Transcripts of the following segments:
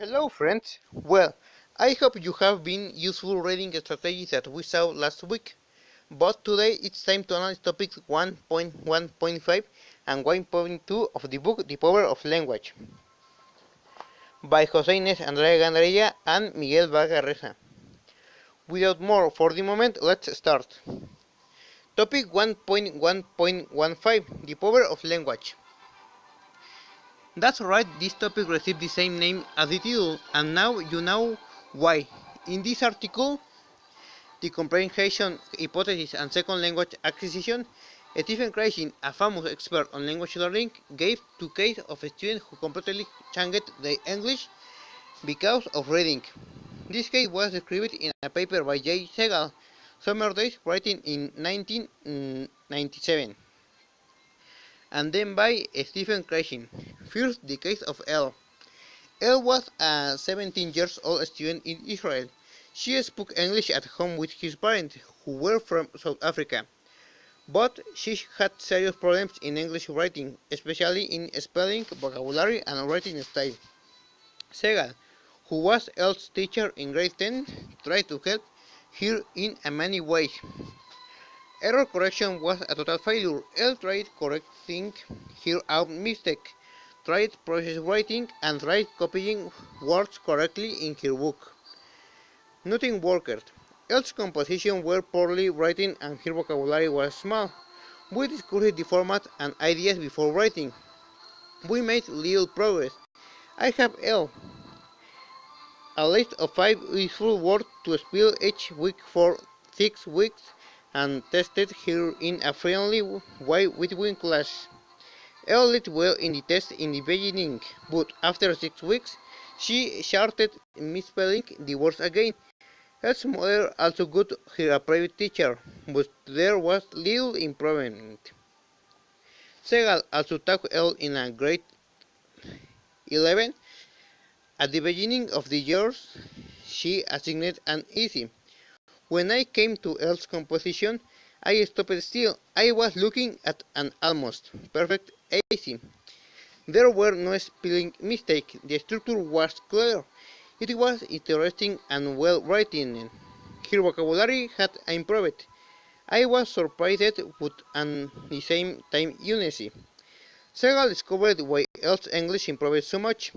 Hello friends! Well, I hope you have been useful reading strategies that we saw last week, but today it's time to analyze topics 1.1.5 and 1.2 of the book The Power of Language by Jose Inés Andrea Gandarella and Miguel Vargas Reza. Without more for the moment, let's start. Topic 1.1.15 The Power of Language. That's right, this topic received the same name as the title, and now you know why. In this article, the comprehension hypothesis and second language acquisition, Stephen Krashen, a famous expert on language learning, gave two cases of students who completely changed their English because of reading. This case was described in a paper by J. Segal, Summer Days, written in 1997, and then by Stephen Krashen. First, the case of Elle. Elle was a 17 years old student in Israel. She spoke English at home with his parents, who were from South Africa, but she had serious problems in English writing, especially in spelling, vocabulary, and writing style. Segal, who was Elle's teacher in grade 10, tried to help her in many ways. Error correction was a total failure. Elle tried correcting her own mistake, tried process writing, and tried copying words correctly in her book. Nothing worked. Elle's compositions were poorly written and her vocabulary was small. We discussed the format and ideas before writing. We made little progress. I have Elle, a list of 5 useful words to spell each week for 6 weeks, and tested her in a friendly way within class. Elle did well in the test in the beginning, but after 6 weeks, she started misspelling the words again. Elle's mother also got her a private teacher, but there was little improvement. Segal also taught Elle in a grade 11. At the beginning of the year, she assigned an easy. When I came to Elle's composition, I stopped still. I was looking at an almost perfect easy. There were no spelling mistakes. The structure was clear. It was interesting and well written. Her vocabulary had improved. I was surprised but at the same time uneasy. Segal discovered why Elle's English improved so much.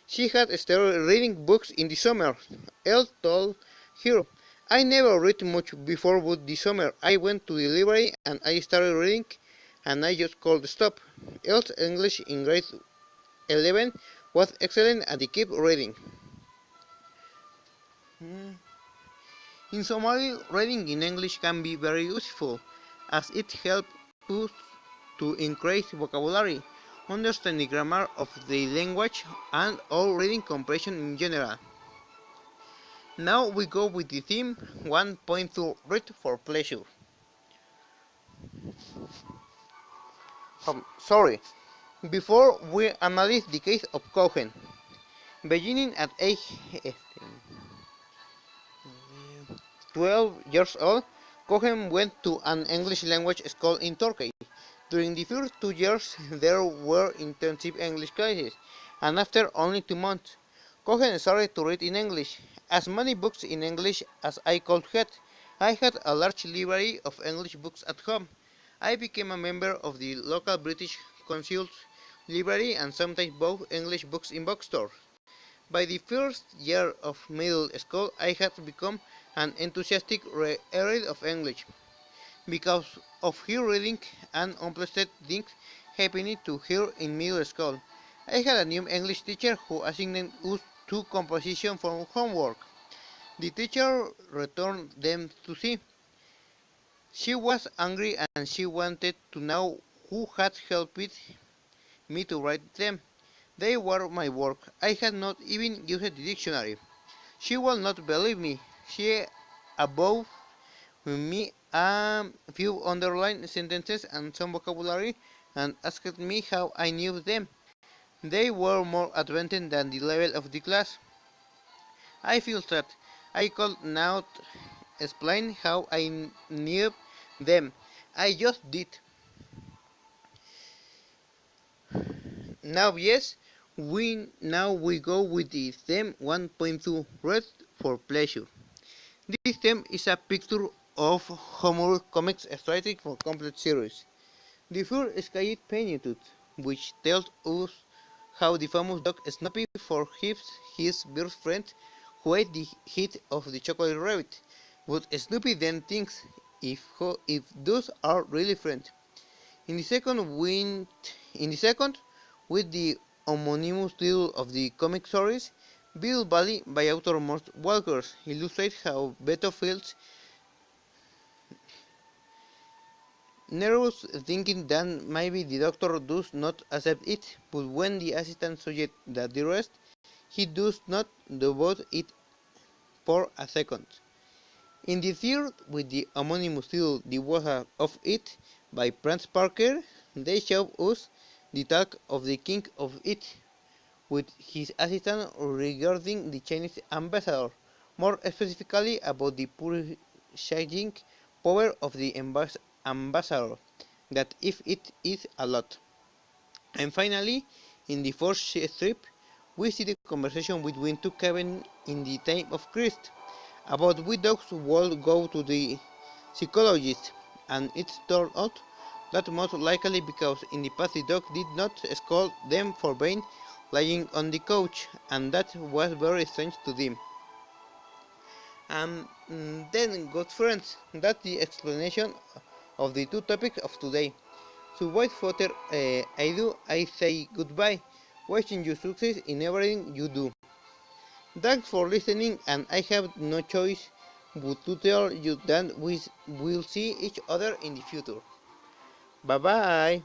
She had started reading books in the summer. Elle told her, I never read much before but this summer. I went to the library and I started reading and I just couldn't stop. Elle's English in grade 11 was excellent and I kept reading. In summary, reading in English can be very useful, as it helps us to increase vocabulary, understand the grammar of the language, and all reading comprehension in general. Now we go with the theme 1.2 Read for Pleasure. Before we analyze the case of Cohen, beginning at age 12 years old, Cohen went to an English language school in Turkey. During the first 2 years, there were intensive English classes, and after only 2 months, Cohen started to read in English. As many books in English as I could get. I had a large library of English books at home. I became a member of the local British Council's library and sometimes bought English books in bookstores. By the first year of middle school, I had become an enthusiastic reader of English, because of her reading and unpleasant things happening to her in middle school. I had a new English teacher who assigned us 2 compositions for homework. The teacher returned them to C. She was angry and she wanted to know who had helped me to write them. They were my work. I had not even used the dictionary. She will not believe me. She above me a few underlined sentences and some vocabulary and asked me how I knew them. They were more advanced than the level of the class. I feel sad. I could not explain how I knew them. I just did. Now, yes, We go with the theme 1.2 Red for Pleasure. This theme is a picture of Homer comics strategy for complete series. The first is Caged Penitude, which tells us how the famous dog Snoopy forgives his best friend who ate the head of the chocolate rabbit. But Snoopy then thinks if those are really friends. In the second, with the homonymous title of the comic stories, Bill Valley by author Mort Walkers illustrates how Beto feels nervous thinking that maybe the doctor does not accept it, but when the assistant suggests that the rest, he does not devote it for a second. In the third, with the homonymous title The Water of It by Franz Parker, they show us the talk of the king of it with his assistant regarding the Chinese ambassador, more specifically about the purchasing power of the ambassador, that if it is a lot. And finally, in the fourth strip, we see the conversation between two Kevin in the time of Christ, about which dogs would go to the psychologist, and it turned out that most likely because in the past the dog did not scold them for being lying on the couch, and that was very strange to them. And then, good friends, that's the explanation of the two topics of today. So, what further I say goodbye, wishing you success in everything you do. Thanks for listening, and I have no choice but to tell you that we will see each other in the future. Bye bye.